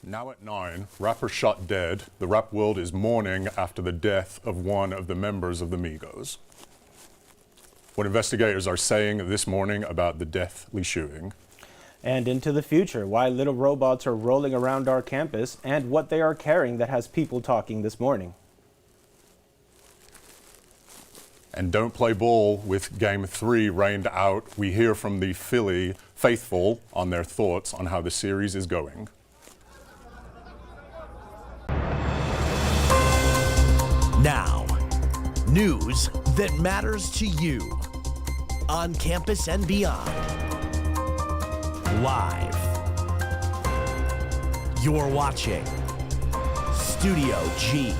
Now at 9, rapper shot dead. The rap world is mourning after the death of one of the members of the Migos. What investigators are saying this morning about the deathly shooting. And into the future, why little robots are rolling around our campus and what they are carrying that has people talking this morning. And don't play ball with Game 3 rained out. We hear from the Philly faithful on their thoughts on how the series is going. Now, news that matters to you on campus and beyond. Live. You're watching Studio G.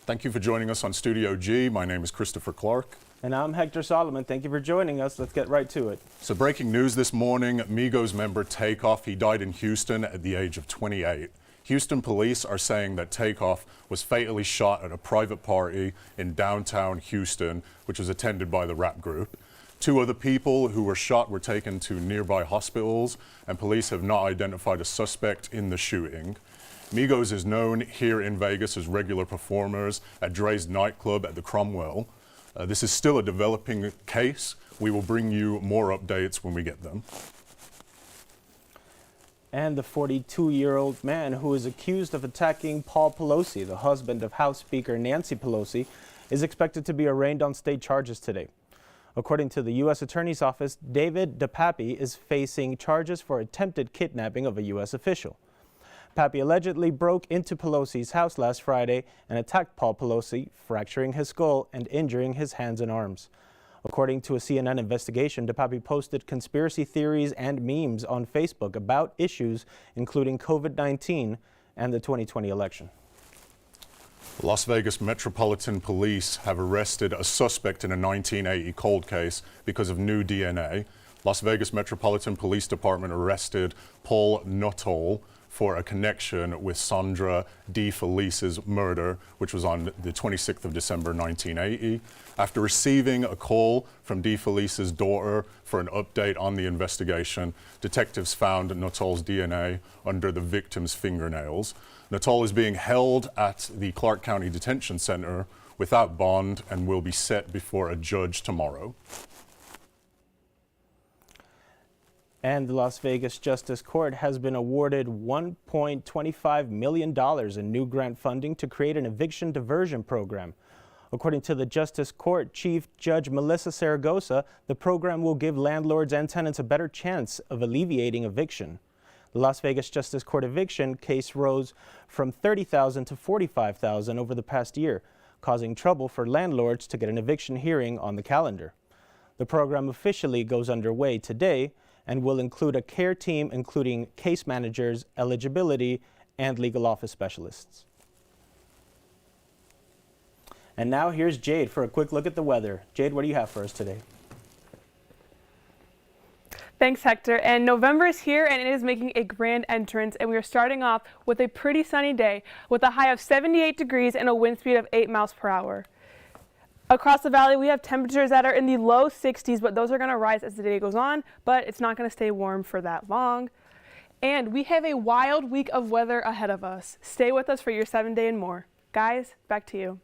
Thank you for joining us on Studio G. My name is Christopher Clark. And I'm Hector Solomon. Thank you for joining us. Let's get right to it. So breaking news this morning, Migos member Takeoff, he died in Houston at the age of 28. Houston police are saying that Takeoff was fatally shot at a private party in downtown Houston, which was attended by the rap group. 2 other people who were shot were taken to nearby hospitals, and police have not identified a suspect in the shooting. Migos is known here in Vegas as regular performers at Dre's nightclub at the Cromwell. This is still a developing case. We will bring you more updates when we get them. And the 42-year-old man who is accused of attacking Paul Pelosi, the husband of House Speaker Nancy Pelosi, is expected to be arraigned on state charges today. According to the U.S. Attorney's Office, David DePappy is facing charges for attempted kidnapping of a U.S. official. Pappy allegedly broke into Pelosi's house last Friday and attacked Paul Pelosi, fracturing his skull and injuring his hands and arms. According to a CNN investigation, DePappy posted conspiracy theories and memes on Facebook about issues including COVID-19 and the 2020 election. Las Vegas Metropolitan Police have arrested a suspect in a 1980 cold case because of new DNA. Las Vegas Metropolitan Police Department arrested Paul Nuttall for a connection with Sandra DeFelice's murder, which was on the 26th of December 1980. After receiving a call from DeFelice's daughter for an update on the investigation, detectives found Nuttall's DNA under the victim's fingernails. Nuttall is being held at the Clark County Detention Center without bond and will be set before a judge tomorrow. And the Las Vegas Justice Court has been awarded $1.25 million in new grant funding to create an eviction diversion program. According to the Justice Court Chief Judge Melissa Saragosa, the program will give landlords and tenants a better chance of alleviating eviction. The Las Vegas Justice Court eviction case rose from $30,000 to $45,000 over the past year, causing trouble for landlords to get an eviction hearing on the calendar. The program officially goes underway today and will include a care team including case managers, eligibility, and legal office specialists. And now here's Jade for a quick look at the weather. Jade, what do you have for us today? Thanks, Hector. And November is here and it is making a grand entrance, and we are starting off with a pretty sunny day with a high of 78 degrees and a wind speed of 8 miles per hour. Across the valley, we have temperatures that are in the low 60s, but those are going to rise as the day goes on, but it's not going to stay warm for that long. And we have a wild week of weather ahead of us. Stay with us for your 7-day and more. Guys, back to you.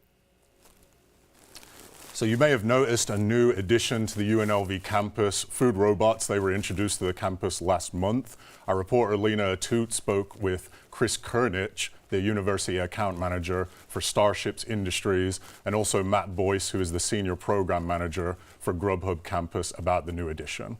So you may have noticed a new addition to the UNLV campus, food robots. They were introduced to the campus last month. Our reporter Lena Toot spoke with Chris Kernich, the university account manager for Starships Industries, and also Matt Boyce, who is the senior program manager for Grubhub campus, about the new addition.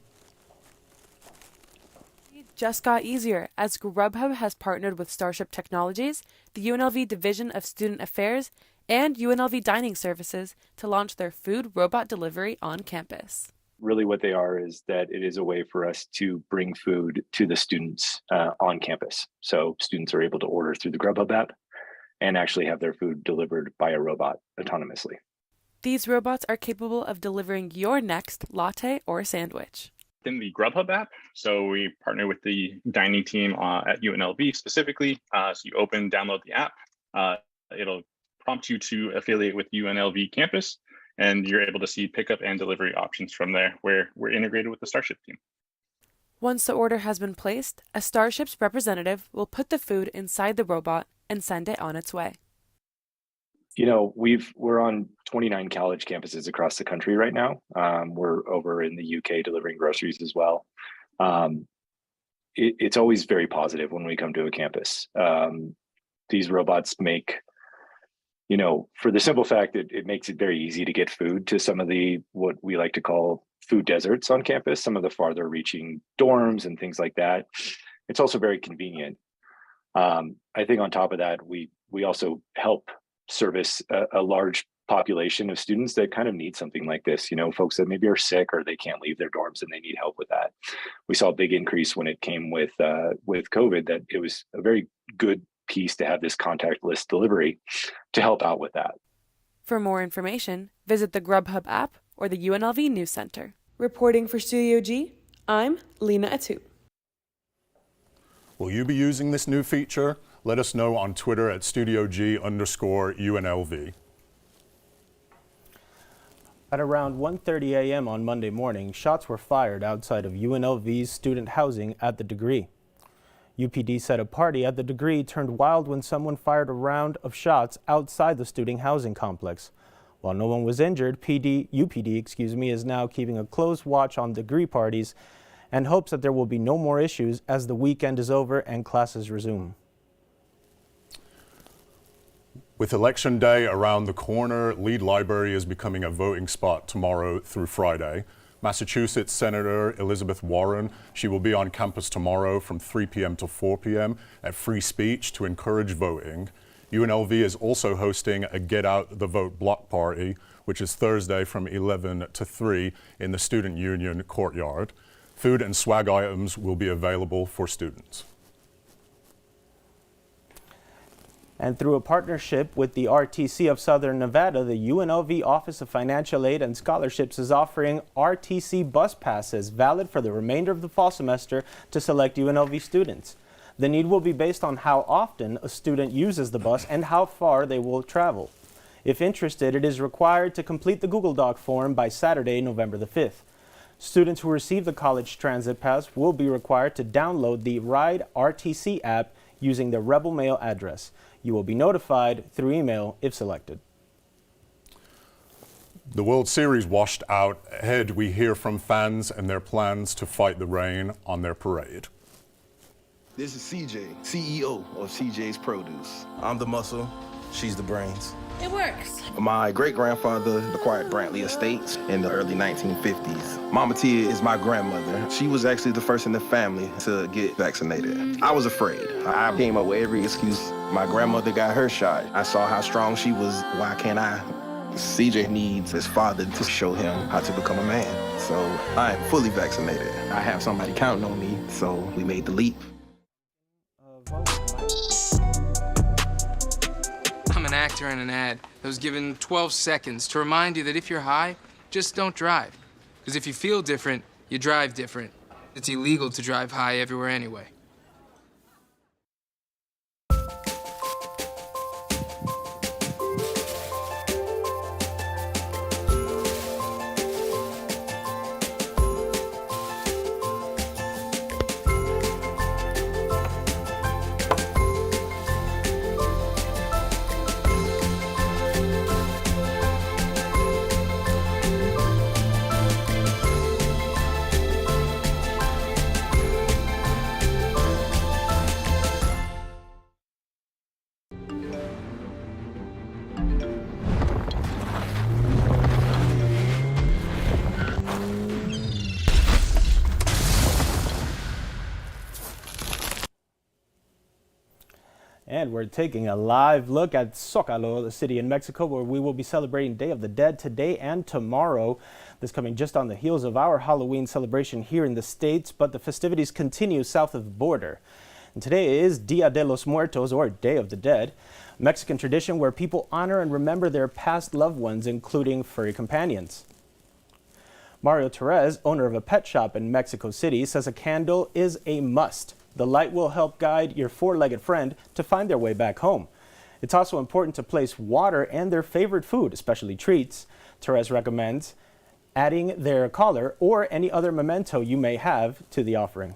It just got easier as Grubhub has partnered with Starship Technologies, the UNLV Division of Student Affairs, and UNLV Dining Services to launch their food robot delivery on campus. Really what they are is that it is a way for us to bring food to the students on campus. So students are able to order through the Grubhub app and actually have their food delivered by a robot autonomously. These robots are capable of delivering your next latte or sandwich. In the Grubhub app, so we partner with the dining team at UNLV specifically. So you download the app. It'll prompt you to affiliate with UNLV campus, and you're able to see pickup and delivery options from there, where we're integrated with the Starship team. Once the order has been placed, a Starship's representative will put the food inside the robot and send it on its way. You know, we're on 29 college campuses across the country right now. We're over in the UK delivering groceries as well. It's always very positive when we come to a campus. These robots make, you know, for the simple fact that it makes it very easy to get food to some of the, what we like to call food deserts on campus, some of the farther reaching dorms and things like that. It's also very convenient. I think on top of that, we also help service a large population of students that kind of need something like this, you know, folks that maybe are sick or they can't leave their dorms and they need help with that. We saw a big increase when it came with COVID, that it was a very good piece to have this contactless delivery to help out with that. For more information, visit the Grubhub app or the UNLV News Center. Reporting for Studio G, I'm Lena Atu. Will you be using this new feature? Let us know on Twitter at StudioG_UNLV. At around 1:30 a.m. on Monday morning, shots were fired outside of UNLV's student housing at the Degree. UPD said a party at the Degree turned wild when someone fired a round of shots outside the student housing complex. While no one was injured, UPD is now keeping a close watch on Degree parties and hopes that there will be no more issues as the weekend is over and classes resume. With Election Day around the corner, Lead Library is becoming a voting spot tomorrow through Friday. Massachusetts Senator Elizabeth Warren, she will be on campus tomorrow from 3 p.m. to 4 p.m. at Free Speech to encourage voting. UNLV is also hosting a Get Out the Vote block party, which is Thursday from 11 to 3 in the Student Union courtyard. Food and swag items will be available for students. And through a partnership with the RTC of Southern Nevada, the UNLV Office of Financial Aid and Scholarships is offering RTC bus passes valid for the remainder of the fall semester to select UNLV students. The need will be based on how often a student uses the bus and how far they will travel. If interested, it is required to complete the Google Doc form by Saturday, November the 5th. Students who receive the College Transit Pass will be required to download the Ride RTC app using the Rebel Mail address. You will be notified through email if selected. The World Series washed out. Ahead, we hear from fans and their plans to fight the rain on their parade. This is CJ, CEO of CJ's Produce. I'm the muscle, she's the brains. It works. My great-grandfather acquired Brantley Estates in the early 1950s. Mama Tia is my grandmother. She was actually the first in the family to get vaccinated. I was afraid. I came up with every excuse. My grandmother got her shot. I saw how strong she was. Why can't I? CJ needs his father to show him how to become a man. So I am fully vaccinated. I have somebody counting on me, so we made the leap. I'm an actor in an ad that was given 12 seconds to remind you that if you're high, just don't drive. Because if you feel different, you drive different. It's illegal to drive high everywhere anyway. And we're taking a live look at Zócalo, the city in Mexico, where we will be celebrating Day of the Dead today and tomorrow. This coming just on the heels of our Halloween celebration here in the States, but the festivities continue south of the border. And today is Dia de los Muertos, or Day of the Dead, a Mexican tradition where people honor and remember their past loved ones, including furry companions. Mario Torres, owner of a pet shop in Mexico City, says a candle is a must. The light will help guide your four-legged friend to find their way back home. It's also important to place water and their favorite food, especially treats, Therese recommends adding their collar or any other memento you may have to the offering.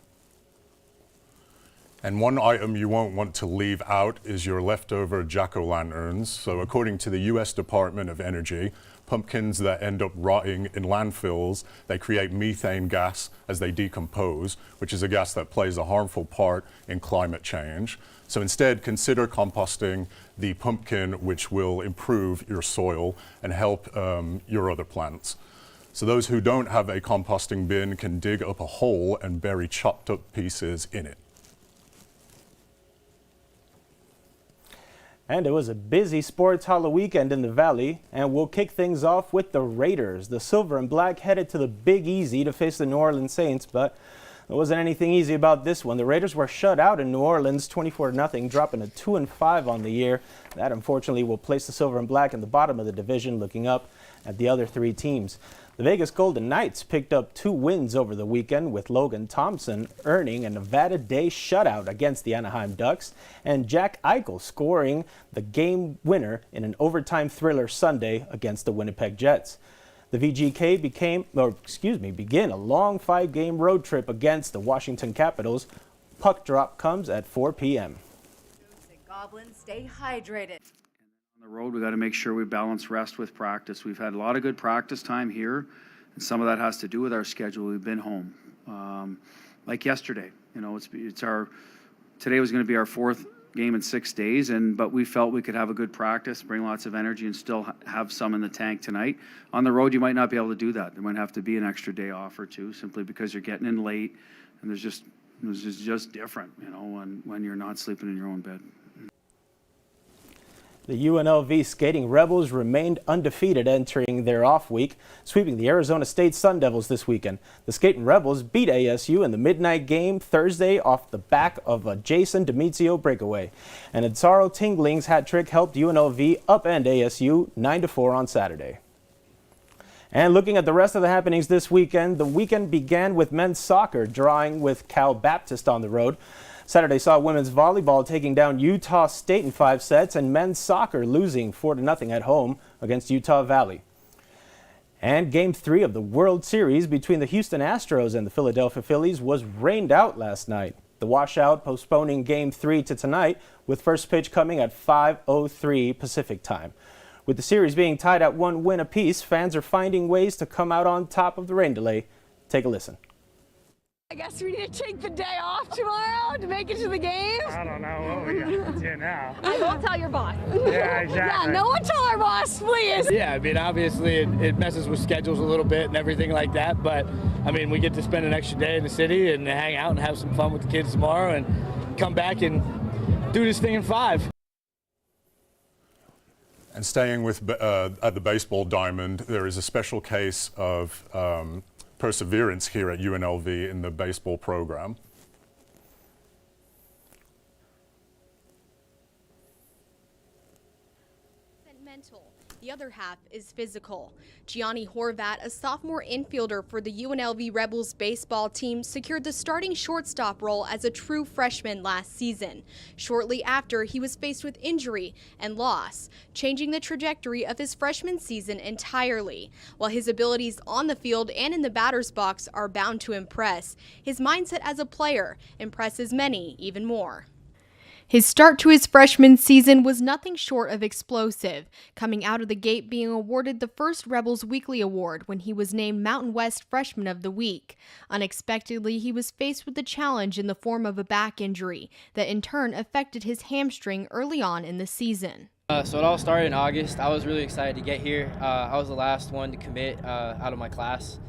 And one item you won't want to leave out is your leftover jack-o'-lanterns. So according to the U.S. Department of Energy, pumpkins that end up rotting in landfills, they create methane gas as they decompose, which is a gas that plays a harmful part in climate change. So instead, consider composting the pumpkin, which will improve your soil and help your other plants. So those who don't have a composting bin can dig up a hole and bury chopped up pieces in it. And it was a busy Sports Hall weekend in the Valley, and we'll kick things off with the Raiders. The Silver and Black headed to the Big Easy to face the New Orleans Saints, but there wasn't anything easy about this one. The Raiders were shut out in New Orleans 24-0, dropping a 2-5 on the year. That unfortunately will place the Silver and Black in the bottom of the division, looking up at the other three teams. The Vegas Golden Knights picked up 2 wins over the weekend, with Logan Thompson earning a Nevada Day shutout against the Anaheim Ducks and Jack Eichel scoring the game winner in an overtime thriller Sunday against the Winnipeg Jets. The VGK begin a long 5-game road trip against the Washington Capitals. Puck drop comes at 4 p.m. Goblins stay hydrated. On the road, we got to make sure we balance rest with practice. We've had a lot of good practice time here, and some of that has to do with our schedule. We've been home, like yesterday. You know, today was going to be our 4th game in 6 days, but we felt we could have a good practice, bring lots of energy, and still have some in the tank tonight. On the road, you might not be able to do that. There might have to be an extra day off or two, simply because you're getting in late, and it's just different, you know, when you're not sleeping in your own bed. The UNLV Skating Rebels remained undefeated entering their off week, sweeping the Arizona State Sun Devils this weekend. The Skating Rebels beat ASU in the midnight game Thursday off the back of a Jason Demizio breakaway. And Azzaro Tingling's hat trick helped UNLV upend ASU 9-4 on Saturday. And looking at the rest of the happenings this weekend, the weekend began with men's soccer drawing with Cal Baptist on the road. Saturday saw women's volleyball taking down Utah State in 5 sets and men's soccer losing 4-0 at home against Utah Valley. And Game 3 of the World Series between the Houston Astros and the Philadelphia Phillies was rained out last night. The washout postponing Game 3 to tonight, with first pitch coming at 5:03 Pacific time. With the series being tied at 1 win apiece, fans are finding ways to come out on top of the rain delay. Take a listen. I guess we need to take the day off tomorrow to make it to the game. I don't know what we got to do now. I won't tell your boss. Yeah, exactly. Yeah, no one tell our boss, please. Yeah, I mean, obviously it messes with schedules a little bit and everything like that, but I mean, we get to spend an extra day in the city and hang out and have some fun with the kids tomorrow and come back and do this thing in 5. And staying with at the baseball diamond, there is a special case of perseverance here at UNLV in the baseball program. Mental. The other half is physical. Gianni Horvat, a sophomore infielder for the UNLV Rebels baseball team, secured the starting shortstop role as a true freshman last season. Shortly after, he was faced with injury and loss, changing the trajectory of his freshman season entirely. While his abilities on the field and in the batter's box are bound to impress, his mindset as a player impresses many even more. His start to his freshman season was nothing short of explosive, coming out of the gate being awarded the first Rebels Weekly Award when he was named Mountain West Freshman of the Week. Unexpectedly, he was faced with a challenge in the form of a back injury that in turn affected his hamstring early on in the season. So it all started in August. I was really excited to get here. I was the last one to commit out of my class.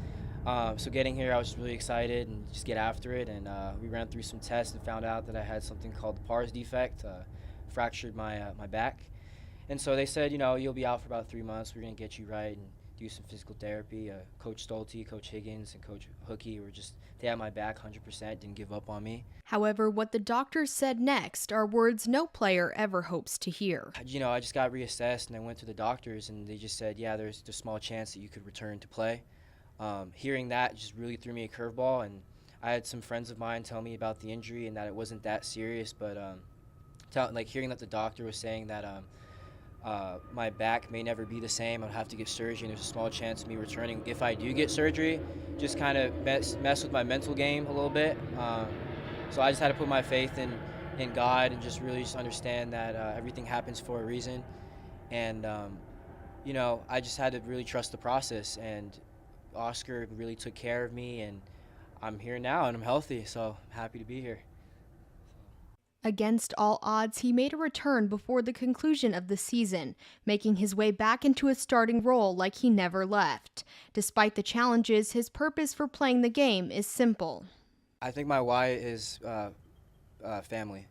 So getting here, I was just really excited and just get after it. And we ran through some tests and found out that I had something called the pars defect, fractured my back. And so they said, you know, you'll be out for about 3 months. We're going to get you right and do some physical therapy. Coach Stolte, Coach Higgins, and Coach Hookie they had my back 100%, didn't give up on me. However, what the doctors said next are words no player ever hopes to hear. You know, I just got reassessed and I went to the doctors and they just said, yeah, there's a small chance that you could return to play. Hearing that just really threw me a curveball, and I had some friends of mine tell me about the injury and that it wasn't that serious, but hearing that the doctor was saying that my back may never be the same. I'll have to get surgery, and there's a small chance of me returning. If I do get surgery, just kind of mess with my mental game a little bit. So I just had to put my faith in God and just really understand that everything happens for a reason. And, you know, I just had to really trust the process. And Oscar really took care of me, and I'm here now, and I'm healthy, so I'm happy to be here. Against all odds, he made a return before the conclusion of the season, making his way back into a starting role like he never left. Despite the challenges, his purpose for playing the game is simple. I think my why is family,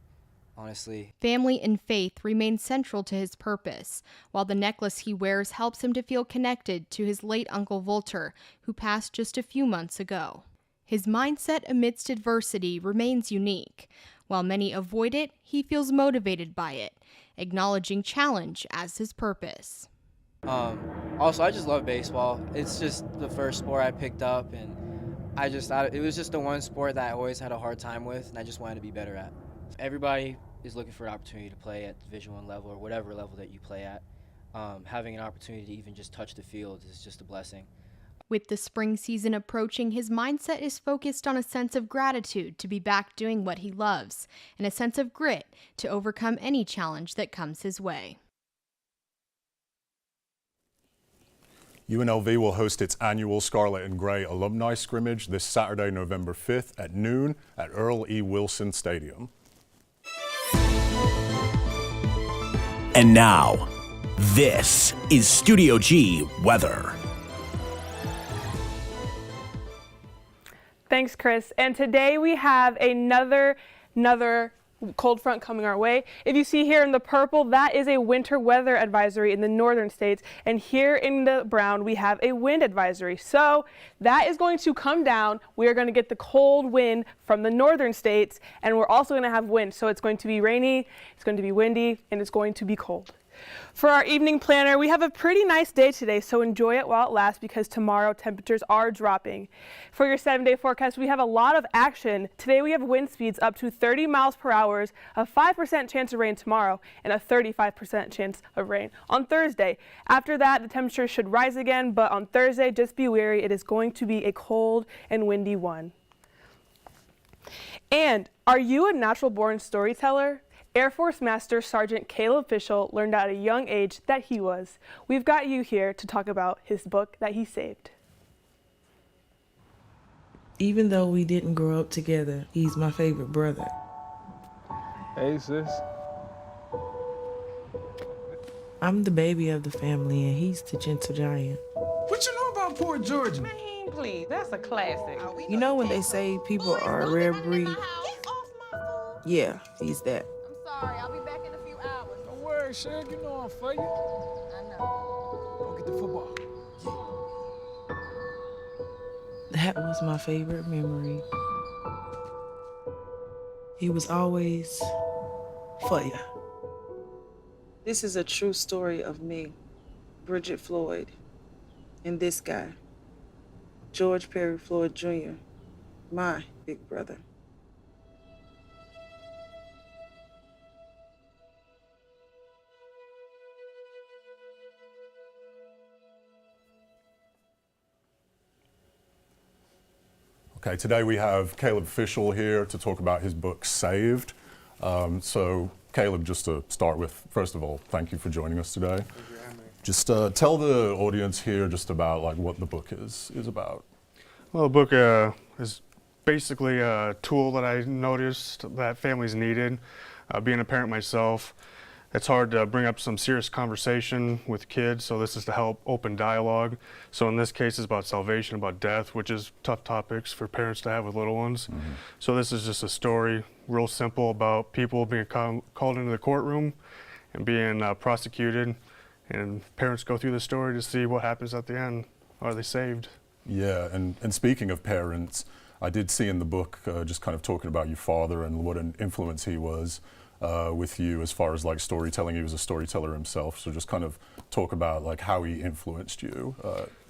honestly. Family and faith remain central to his purpose, while the necklace he wears helps him to feel connected to his late Uncle Volter, who passed just a few months ago. His mindset amidst adversity remains unique. While many avoid it, he feels motivated by it, acknowledging challenge as his purpose. Also, I just love baseball. It's just the first sport I picked up, and it was just the one sport that I always had a hard time with, and I just wanted to be better at. Everybody is looking for an opportunity to play at Division I level or whatever level that you play at. Having an opportunity to even just touch the field is just a blessing. With the spring season approaching, his mindset is focused on a sense of gratitude to be back doing what he loves, and a sense of grit to overcome any challenge that comes his way. UNLV will host its annual Scarlet and Gray alumni scrimmage this Saturday, November 5th at noon at Earl E. Wilson Stadium. And now, this is Studio G weather. Thanks, Chris. And today we have another cold front coming our way. If you see here in the purple, that is a winter weather advisory in the northern states. And here in the brown, we have a wind advisory. So that is going to come down. We are going to get the cold wind from the northern states, and we're also going to have wind. So it's going to be rainy, it's going to be windy, and it's going to be cold. For our evening planner, we have a pretty nice day today, so enjoy it while it lasts because tomorrow temperatures are dropping. For your 7-day forecast, we have a lot of action. Today we have wind speeds up to 30 miles per hour, a 5% chance of rain tomorrow, and a 35% chance of rain on Thursday. After that, the temperature should rise again, but on Thursday, just be wary. It is going to be a cold and windy one. And are you a natural-born storyteller? Air Force Master Sergeant Caleb Fishel learned at a young age that he was. We've got you here to talk about his book that he saved. Even though we didn't grow up together, he's my favorite brother. Hey, sis. I'm the baby of the family, and he's the gentle giant. What you know about Port Georgia? Man, please, that's a classic. You know when they say people are a rare breed? Yeah, he's that. Sorry, I'll be back in a few hours. Don't worry, Shug, you know I'm for you. I know. Go get the football. That was my favorite memory. He was always for you. This is a true story of me, Bridget Floyd, and this guy, George Perry Floyd Jr., my big brother. Okay, today we have Caleb Fishel here to talk about his book, Saved. So, Caleb, just to start with, first of all, thank you for joining us today. Just tell the audience here just about like what the book is about. Well, the book is basically a tool that I noticed that families needed. Being a parent myself, it's hard to bring up some serious conversation with kids, so this is to help open dialogue. So in this case, it's about salvation, about death, which is tough topics for parents to have with little ones. Mm-hmm. So this is just a story, real simple, about people being called into the courtroom and being prosecuted, and parents go through the story to see what happens at the end. Are they saved? Yeah, and speaking of parents, I did see in the book just kind of talking about your father and what an influence he was with you as far as like storytelling. He was a storyteller himself, so just kind of talk about like how he influenced you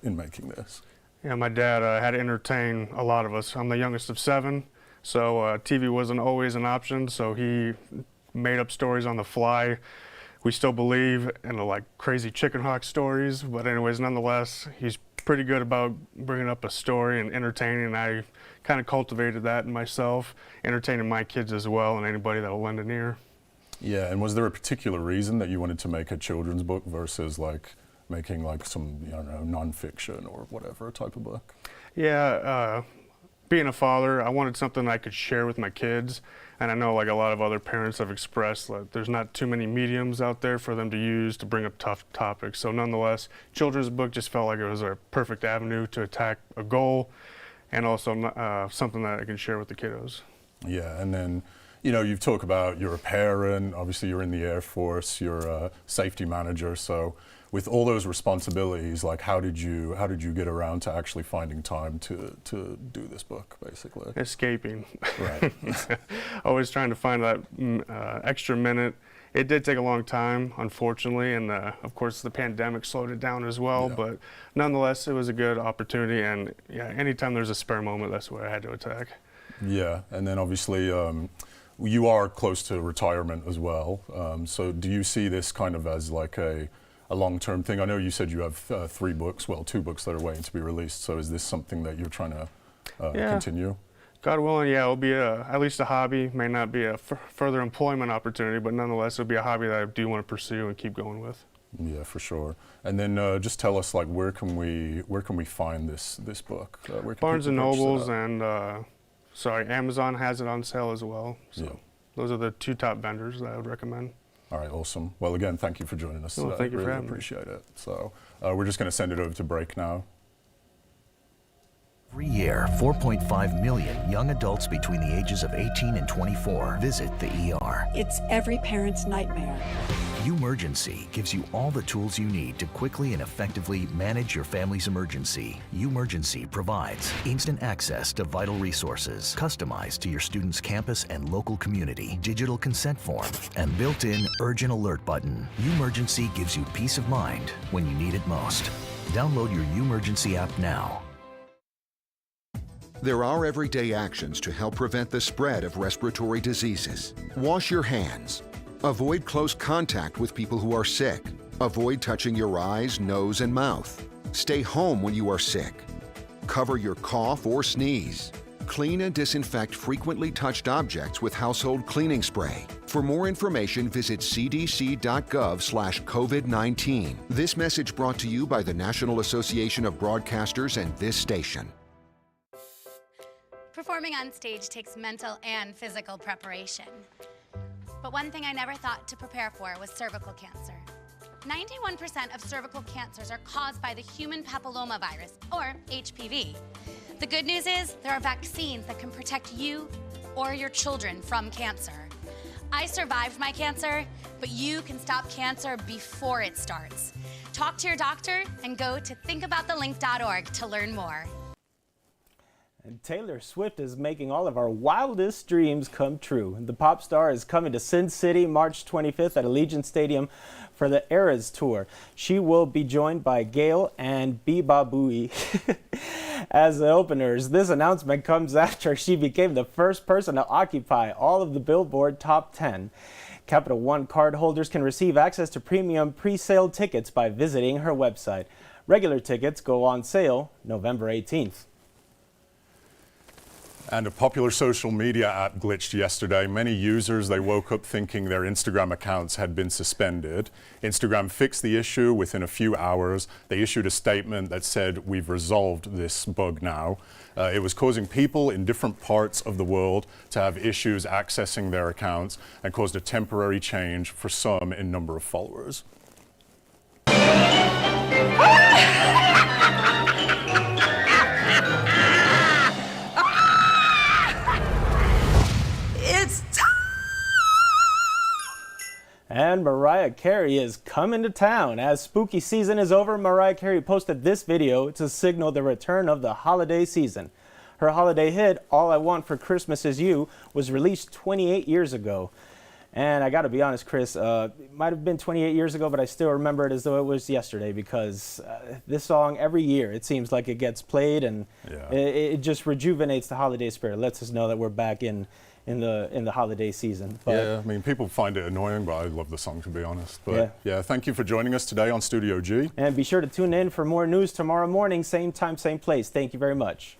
in making this. Yeah, my dad had to entertain a lot of us. I'm the youngest of 7, so TV wasn't always an option, so he made up stories on the fly. we still believe in the like crazy chicken hawk stories, but anyways, nonetheless, he's pretty good about bringing up a story and entertaining, and I kind of cultivated that in myself, entertaining my kids as well and anybody that'll lend an ear. Yeah, and was there a particular reason that you wanted to make a children's book versus like making like some, I don't know, nonfiction or whatever type of book? Yeah, being a father, I wanted something I could share with my kids, and I know like a lot of other parents have expressed like there's not too many mediums out there for them to use to bring up tough topics. So nonetheless, children's book just felt like it was a perfect avenue to attack a goal, and also something that I can share with the kiddos. Yeah, and then, you know, you've talked about you're a parent, obviously you're in the Air Force, you're a safety manager, so with all those responsibilities, like how did you get around to actually finding time to do this book, basically? Escaping. Right. Always trying to find that extra minute. It did take a long time, unfortunately, and of course the pandemic slowed it down as well, but nonetheless it was a good opportunity, and yeah, anytime there's a spare moment, that's where I had to attack. Yeah, and then obviously you are close to retirement as well, so do you see this kind of as like a long-term thing? I know you said you have 3 books, well, 2 books that are waiting to be released, so is this something that you're trying to continue? God willing, yeah, it'll be at least a hobby. May not be a further employment opportunity, but nonetheless, it'll be a hobby that I do want to pursue and keep going with. Yeah, for sure. And then just tell us, like, where can we find this book? Barnes and Nobles and Amazon has it on sale as well. So those are the 2 top vendors that I would recommend. All right, awesome. Well, again, thank you for joining us. Well, thank you for having me. Appreciate it. So we're just going to send it over to break now. Every year, 4.5 million young adults between the ages of 18 and 24 visit the ER. It's every parent's nightmare. UMergency gives you all the tools you need to quickly and effectively manage your family's emergency. UMergency provides instant access to vital resources, customized to your student's campus and local community, digital consent form, and built-in urgent alert button. UMergency gives you peace of mind when you need it most. Download your UMergency app now. There are everyday actions to help prevent the spread of respiratory diseases. Wash your hands. Avoid close contact with people who are sick. Avoid touching your eyes, nose, and mouth. Stay home when you are sick. Cover your cough or sneeze. Clean and disinfect frequently touched objects with household cleaning spray. For more information, visit cdc.gov/COVID-19. This message brought to you by the National Association of Broadcasters and this station. Performing on stage takes mental and physical preparation. But one thing I never thought to prepare for was cervical cancer. 91% of cervical cancers are caused by the human papillomavirus, or HPV. The good news is there are vaccines that can protect you or your children from cancer. I survived my cancer, but you can stop cancer before it starts. Talk to your doctor and go to thinkaboutthelink.org to learn more. And Taylor Swift is making all of our wildest dreams come true. The pop star is coming to Sin City March 25th at Allegiant Stadium for the Eras Tour. She will be joined by Gayle and Biba Booey as the openers. This announcement comes after she became the first person to occupy all of the Billboard Top 10. Capital One card holders can receive access to premium pre-sale tickets by visiting her website. Regular tickets go on sale November 18th. And a popular social media app glitched yesterday. Many users, they woke up thinking their Instagram accounts had been suspended. Instagram fixed the issue within a few hours. They issued a statement that said, "We've resolved this bug now." It was causing people in different parts of the world to have issues accessing their accounts and caused a temporary change for some in number of followers. And Mariah Carey is coming to town. As spooky season is over, Mariah Carey posted this video to signal the return of the holiday season. Her holiday hit, All I Want for Christmas Is You, was released 28 years ago. And I got to be honest, Chris, it might have been 28 years ago, but I still remember it as though it was yesterday because this song, every year, it seems like it gets played and it just rejuvenates the holiday spirit. Lets us know that we're back in the holiday season. But yeah, I mean, people find it annoying, but I love the song, to be honest. But yeah, thank you for joining us today on Studio G. And be sure to tune in for more news tomorrow morning, same time, same place. Thank you very much.